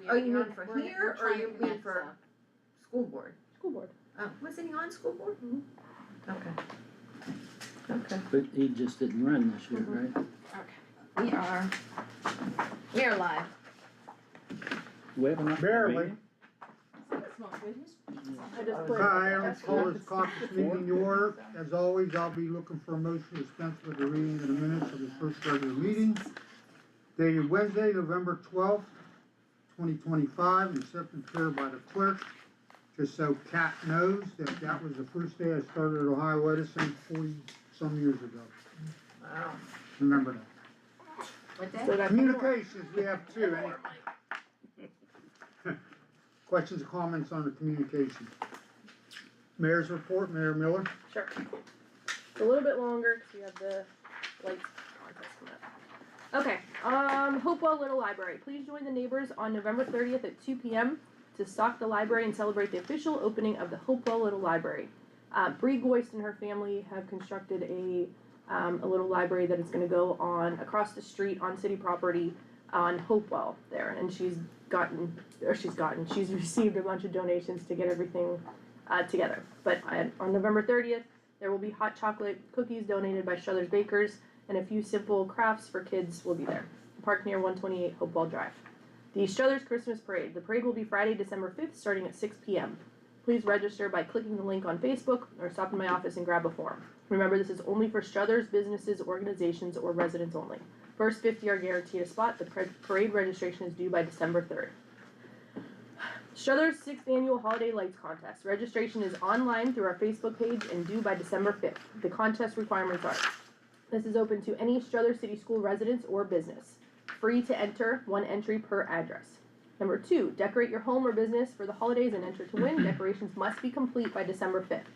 you. Oh, you You're mean for we're here, or trying you to mean get for stuff. school board? School board. Wasn't he on school board? Okay. Okay. But he just didn't run this year, right? We are live. We have enough. Barely. I just put. Hi, I'll call this caucus meeting to order. As always, I'll be looking for a motion to dispense with the reading of the minutes of the first regular meeting dated Wednesday, November 12th, 2025, and accepted here by the clerk. Just so Kat knows that was the first day I started at Ohio Edison 40-some years ago. Wow. Remember that. What So day? that's Communications, we have two. Questions or comments on the communication? Mayor's report, Mayor Miller. Sure. It's a little bit longer because we have the lights contest coming up. Okay, Hopewell Little Library. Please join the neighbors on November 30th at 2 p.m. to stock the library and celebrate the official opening of the Hopewell Little Library. Bree Goist and her family have constructed a little library that is going to go on across the street on city property on Hopewell there, and she's received a bunch of donations to get everything together. But on November 30th, there will be hot chocolate cookies donated by Struthers Bakers, and a few simple crafts for kids will be there. Park near 128 Hopewell Drive. The Struthers Christmas Parade. The parade will be Friday, December 5th, starting at 6 p.m. Please register by clicking the link on Facebook or stop in my office and grab a form. Remember, this is only for Struthers, businesses, organizations, or residents only. First 50 are guaranteed a spot. The parade registration is due by December 3rd. Struthers' 6th Annual Holiday Lights Contest. Registration is online through our Facebook page and due by December 5th. The contest requirements are: this is open to any Struthers City School residents or business. Free to enter, 1 entry per address. Number 2, decorate your home or business for the holidays and enter to win. Decorations must be complete by December 5th.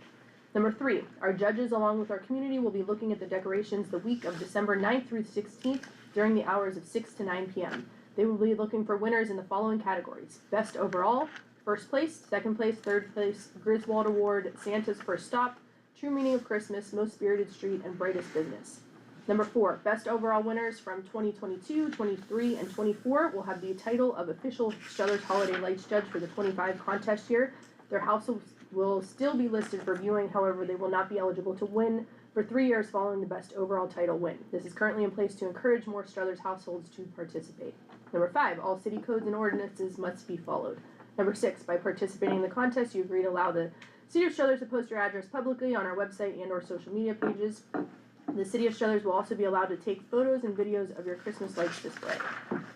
Number 3, our judges along with our community will be looking at the decorations the week of December 9th through 16th during the hours of 6 to 9 p.m. They will be looking for winners in the following categories: Best Overall, First Place, Second Place, Third Place, Griswold Award, Santa's First Stop, True Meaning of Christmas, Most Spirited Street, and Brightest Business. Number 4, Best Overall winners from 2022, 23, and 24 will have the title of Official Struthers Holiday Lights Judge for the 25 contest year. Their households will still be listed for viewing, however, they will not be eligible to win for 3 years following the Best Overall title win. This is currently in place to encourage more Struthers households to participate. Number 5, all city codes and ordinances must be followed. Number 6, by participating in the contest, you agree to allow the City of Struthers to post your address publicly on our website and or social media pages. The City of Struthers will also be allowed to take photos and videos of your Christmas lights display.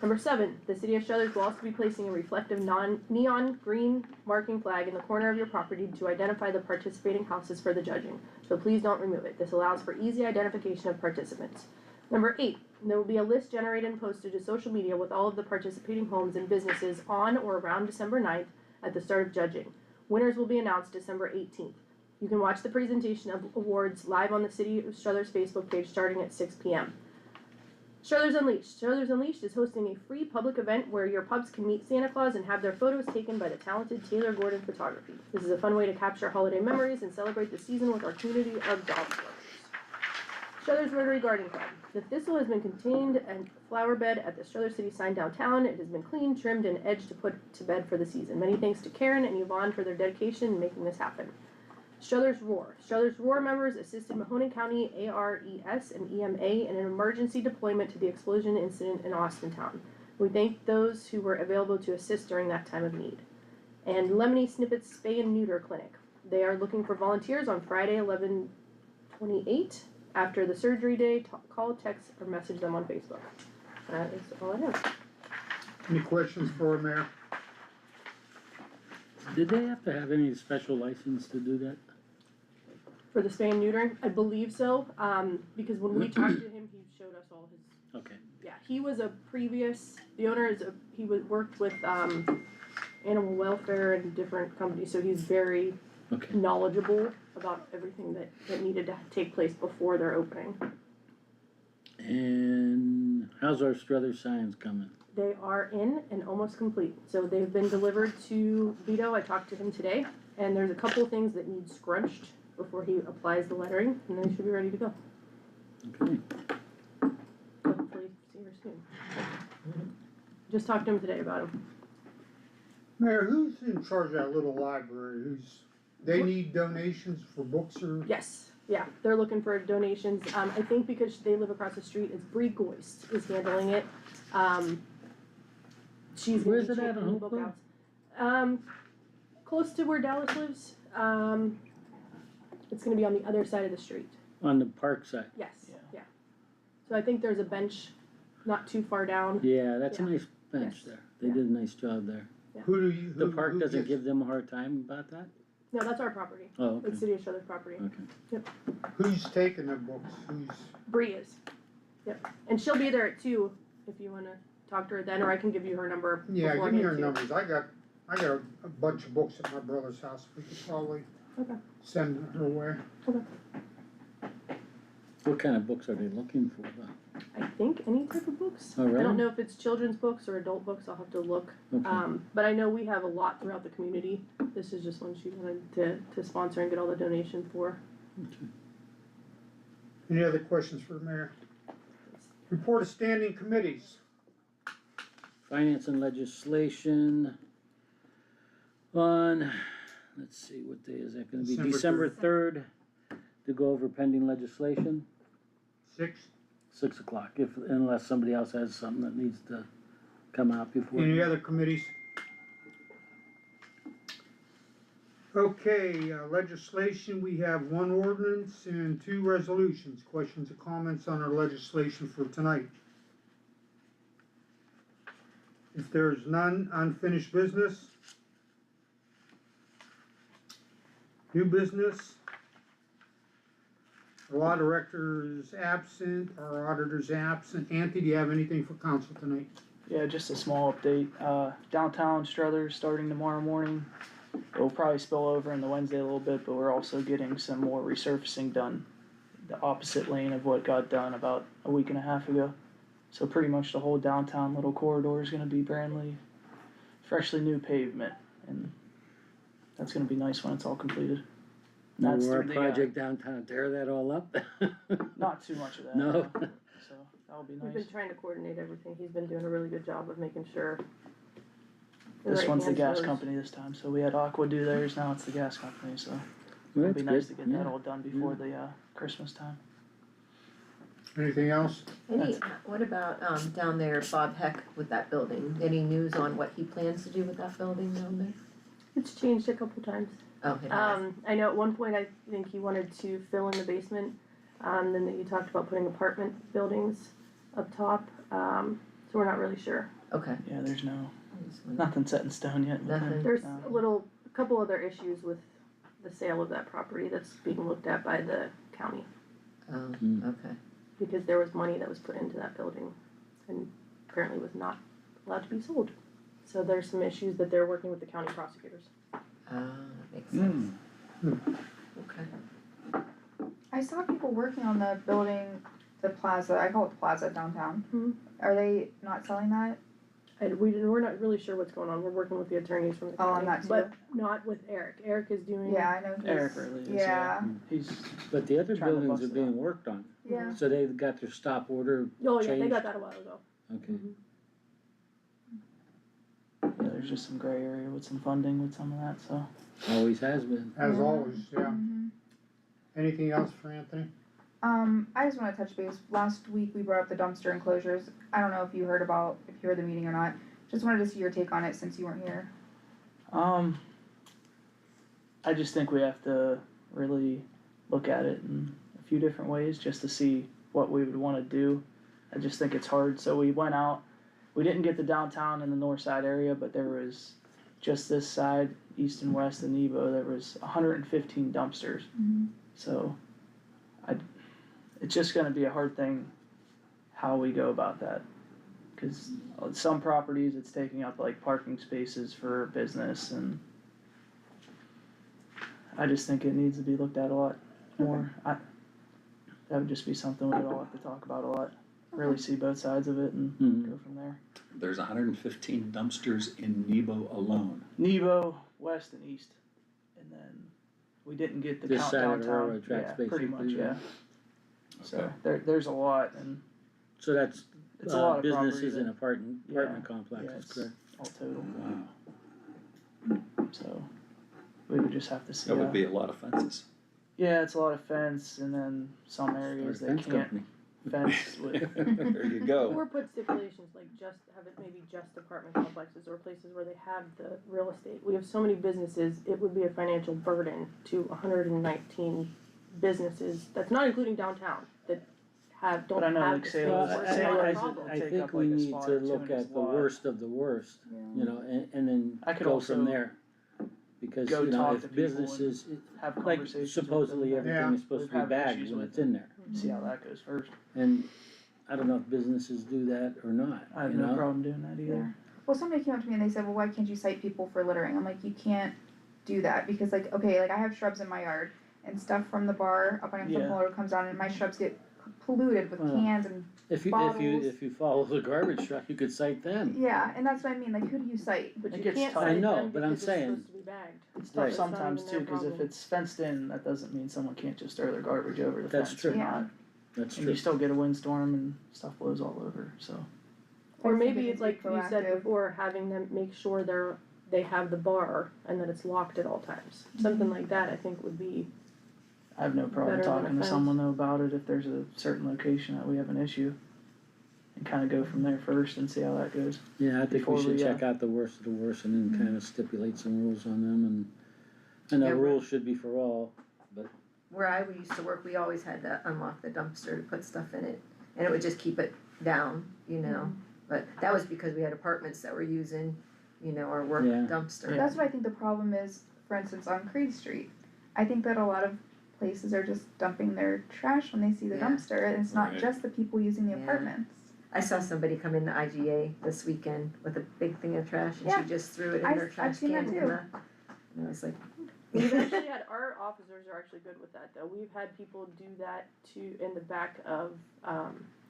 Number 7, the City of Struthers will also be placing a reflective neon green marking flag in the corner of your property to identify the participating houses for the judging, so please don't remove it. This allows for easy identification of participants. Number 8, there will be a list generated and posted to social media with all of the participating homes and businesses on or around December 9th at the start of judging. Winners will be announced December 18th. You can watch the presentation of awards live on the City of Struthers Facebook page starting at 6 p.m. Struthers Unleashed. Struthers Unleashed is hosting a free public event where your pups can meet Santa Claus and have their photos taken by the talented Taylor Gordon Photography. This is a fun way to capture holiday memories and celebrate the season with our community of dog lovers. Struthers Rotary Garden Club. The thistle has been contained and flower bed at the Struthers City sign downtown. It has been cleaned, trimmed, and edged to put to bed for the season. Many thanks to Karen and Yvonne for their dedication in making this happen. Struthers Roar. Struthers Roar members assisted Mahoning County ARES and EMA in an emergency deployment to the explosion incident in Austintown. We thank those who were available to assist during that time of need. And Lemony Snippet's Spay and Neuter Clinic. They are looking for volunteers on Friday, 11/28. After the surgery day, call, text, or message them on Facebook. That is all I have. Any questions for Mayor? Did they have to have any special license to do that? For the spay and neutering, I believe so, because when we talked to him, he showed us all his. Okay. Yeah, he was the owner worked with animal welfare and different companies, so he's very knowledgeable about everything that needed to take place before their opening. And how's our Struthers signs coming? They are in and almost complete. So they've been delivered to Vito. I talked to him today, and there's a couple of things that need scrunched before he applies the lettering, and they should be ready to go. Okay. Hopefully see her soon. Just talked to him today about him. Mayor, who's in charge of that little library? They need donations for books or? Yes, yeah, they're looking for donations, I think because they live across the street, it's Bree Goist is handling it. She's gonna Where's be it at, checking the book outs. Close to where Dallas lives, it's gonna be on the other side of the street, On the park side? yes, Yeah. yeah. So I think there's a bench not too far down, Yeah, that's a Yeah. Nice bench Yes. there. They Yeah. did a nice job there. The park doesn't gets- give them a hard time about that? no, that's our property, Oh, okay, it's City of Struthers property. okay. Who's taking the books? Bree is, yep, and she'll be there at 2 if you wanna talk to her then, or I can give you her number Yeah, give beforehand me her too. numbers. I got a bunch of books at my brother's house. We could probably Okay. send her away. What kind of books are they looking for though? I think any type of books. Oh, I really? don't know if it's children's books or adult books, I'll have to look. Okay. But I know we have a lot throughout the community. This is just one she wanted to sponsor and get all the donation for. Okay. Any other questions for the mayor? Report of standing committees. Finance and legislation on, let's see, what day is that gonna be? December December 3rd, to go over pending legislation, 6. 6 o'clock, unless somebody else has something that needs to come out before. Any other committees? Okay, legislation, we have 1 ordinance and 2 resolutions. Questions or comments on our legislation for tonight? If there's none, unfinished business. New business. Our law director is absent, our auditor's absent. Anthony, do you have anything for council tonight? Yeah, just a small update. Downtown Struthers starting tomorrow morning. It will probably spill over into Wednesday a little bit, but we're also getting some more resurfacing done. The opposite lane of what got done about a week and a half ago. So pretty much the whole downtown little corridor is gonna be freshly new pavement, and that's gonna be nice when it's all completed. No That's more through the, project downtown, tear that all up? Not too much of that. No. So that'll be We've nice. been trying to coordinate everything. He's been doing a really good job of making sure. This right one's the hands gas knows. company this time, so we had Aqua do theirs, now it's the gas company, so Well, it'll be that's nice to good, get yeah. that all done before the Christmas time. Anything else? What about, down there, Bob Heck with that building? Any news on what he plans to do with that building down there? It's changed a couple times. Oh, it has. I know at one point I think he wanted to fill in the basement, then he talked about putting apartment buildings up top, so we're not really sure. Okay. Yeah, there's I just wanted- nothing set in stone yet. with Nothing. him. There's a couple other issues with the sale of that property that's being looked at by the county, Oh, Hmm. okay. because there was money that was put into that building and apparently was not allowed to be sold. So there's some issues that they're working with the county prosecutors. That makes sense. Okay. I saw people working on the building, the plaza, I call it the plaza downtown. Mhm. Are they not selling that? And we're not really sure what's going on, we're working with the attorneys from the Oh, on county, that too? but not with Eric. Eric is doing. Yeah, I know he's. Eric really is, Yeah, He's, But the other Trying to buildings bust are it being out. worked on, yeah. so they've got their stop order, Oh, yeah, they Changed. got that a while ago. okay. yeah, there's just some gray area with some funding with some of that, so. Always has been. As always, yeah. Mhm. Anything else for Anthony? I just wanna touch base, last week we brought up the dumpster enclosures, I don't know if you heard the meeting or not, just wanted to see your take on it since you weren't here. I just think we have to really look at it in a few different ways just to see what we would wanna do. I just think it's hard, so we went out, we didn't get the downtown and the north side area, but there was just this side, east and west in Nebo, there was 115 dumpsters. Mhm. So, it's just gonna be a hard thing how we go about that. Cause on some properties, it's taking up like parking spaces for business, and I just think it needs to be looked at a lot more. That would just be something we'd all have to talk about a lot, really see both sides of it and Mhm. go from there. There's 115 dumpsters in Nebo alone. Nebo, west and east, and then we didn't get the This count side of downtown. the railroad tracks, Yeah, pretty much, basically, yeah. So Okay. there's a lot, and So that's, it's a lot of property businesses that- and apartment Yeah, complexes, it's- correct? all total. Wow. so we would just have to see. That would be a lot of fences. Yeah, it's a lot of fence, and then some areas they Fence can't company. fence with. There you go. Or put stipulations like just have it maybe just apartment complexes or places where they have the real estate. We have so many businesses, it would be a financial burden to 119 businesses, that's not including downtown, that don't But I know, have like, the say, space. well, It's say not a like- problem. I Take think up we like a need spot to or two look in his at the lot. worst of the worst, you know, and then I could go also from there. Because, go you know, talk to if people businesses, have like conversations with supposedly them, everything is supposed We've to be had bagged issues when with it's in there. see how that goes first. And I don't know if businesses do that or not, I have you no know? problem doing that either. Well, somebody came up to me and they said, well, why can't you cite people for littering? I'm like, you can't do that, because like, okay, like I have shrubs in my yard, and stuff from the bar up on Yeah. the road comes down, and my shrubs get polluted with Well, cans and, If bottles. you follow the garbage truck, you could cite them. yeah, and that's what I mean, like, who do you cite? But It you gets can't tough. cite I know, them but I'm because it's saying- supposed to be bagged. It's tough It's not sometimes even their too, cause if problem. it's fenced in, that doesn't mean someone can't just throw their garbage over the That's fence true. or not. That's And true. you still get a windstorm and stuff blows all over, so. I Or just think it maybe needs it's to be like you said proactive. before, having them make sure they have the bar and that it's locked at all times. Something like that, I think would be, I have no problem Better than a talking to fence. someone though about it if there's a certain location that we have an issue. And kinda go from there first and see how that goes. Yeah, I think Before we should we, check out the worst of the worst and then kind of stipulate some rules on them and Yeah, the we're- rules should be for all. Where I used to work, we always had to unlock the dumpster to put stuff in it, and it would just keep it down, you know? But that was because we had apartments that were using, you know, our work Yeah. dumpster. Yeah. That's what I think the problem is, for instance, on Creed Street. I think that a lot of places are just dumping their trash when they see the Yeah. dumpster, and it's not Right. just the people using the Yeah. apartments. I saw somebody come into IGA this weekend with a big thing of trash, and Yeah. she just threw it in I've- their I've trash seen that can in too. the, and I was like, we've actually had, our officers are actually good with that though. We've had people do that in the back of,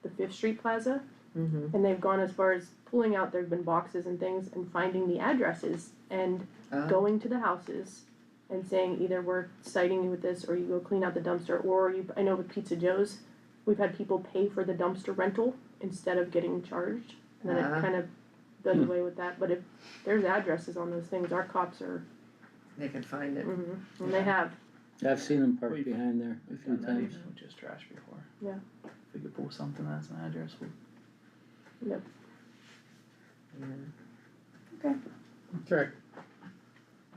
the Fifth Street Plaza. mm-hmm. And they've gone as far as pulling out, there've been boxes and things and finding the addresses and going to the houses and saying either we're citing you with this or you go clean out the dumpster, or I know with Pizza Joe's, we've had people pay for the dumpster rental instead of getting charged. And then Ah. it kind of does away with that, but if there's addresses on those things, our cops are, They could find it. and they have. I've seen them parked We've- behind there a We've few done that times. even with just trash before. Yeah. If we could pull something that's an address, we'll. Yeah. Okay.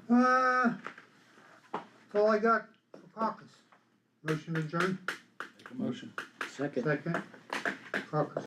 That's all I got for caucus. Motion adjourned, Make a motion. Second. second. Caucus